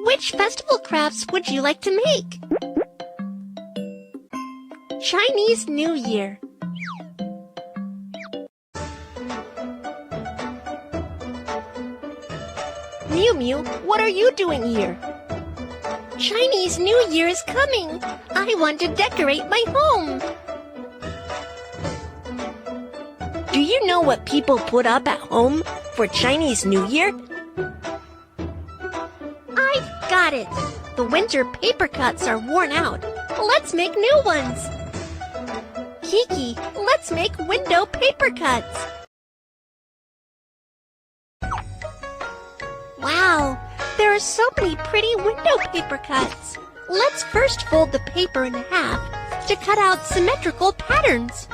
Which festival crafts would you like to make? Chinese New Year. Mew Mew, what are you doing here? Chinese New Year is coming. I want to decorate my home. Do you know what people put up at home for Chinese New Year? I've got it. The winter paper cuts are worn out. Let's make new ones. Kiki, let's make window paper cuts. Wow, there are so many pretty window paper cuts. Let's first fold the paper in half to cut out symmetrical patterns.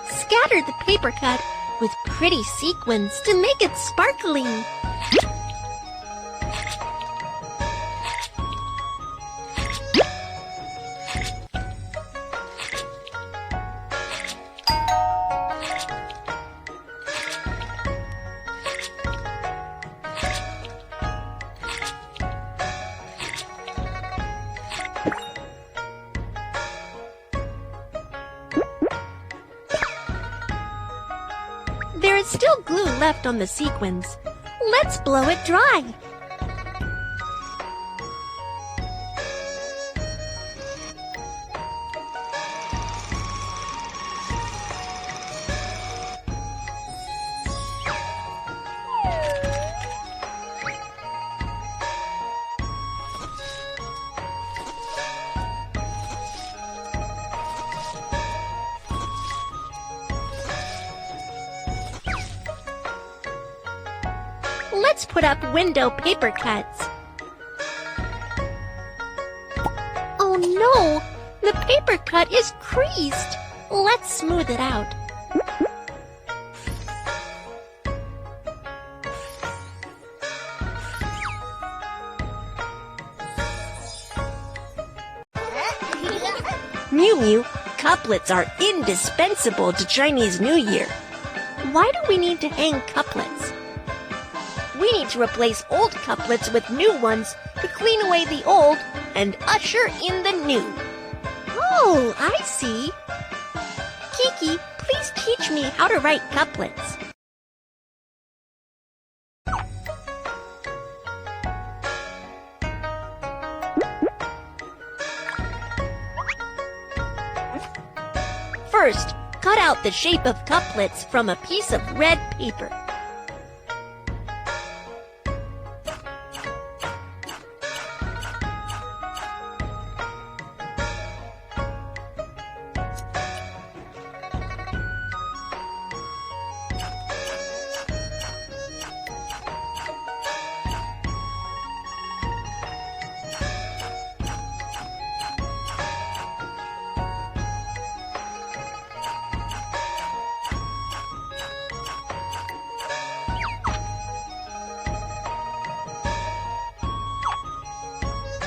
Scatter the paper cut with pretty sequins to make it sparkling. There is still glue left on the sequins. Let's blow it dry. Let's put up window paper cuts. Oh no! The paper cut is creased. Let's smooth it out. Mew Mew, couplets are indispensable to Chinese New Year. Why do we need to hang couplets? We need to replace old couplets with new ones to clean away the old and usher in the new. Oh, I see. Kiki, please teach me how to write couplets. First, cut out the shape of couplets from a piece of red paper.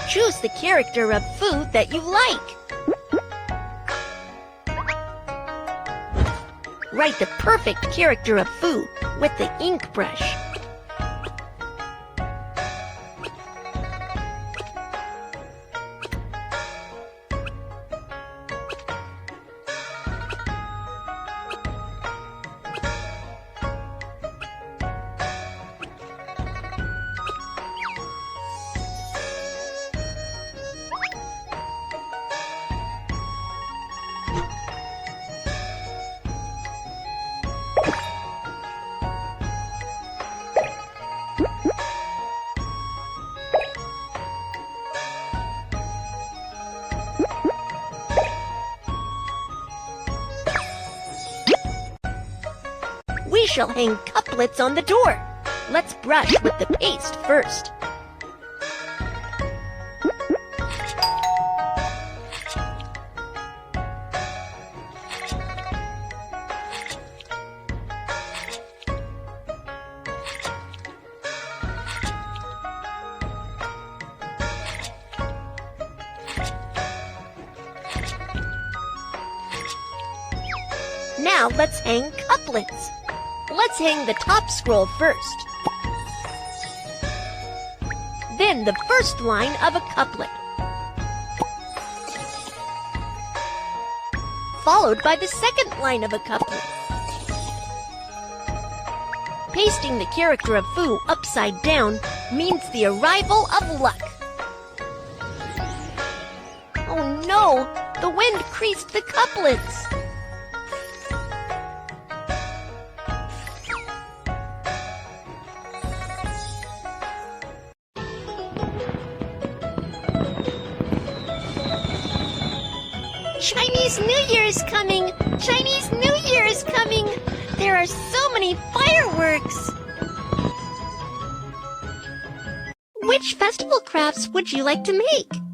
Choose the character of food that you like. Write the perfect character of food with the ink brush. We shall hang couplets on the door. Let's brush with the paste first. Now let's hang couplets. Let's hang the top scroll first. Then the first line of a couplet, followed by the second line of a couplet. Pasting the character of Foo upside down means the arrival of luck. Oh no! The wind creased the couplets! Chinese New Year is coming! Chinese New Year is coming! There are so many fireworks! Which festival crafts would you like to make?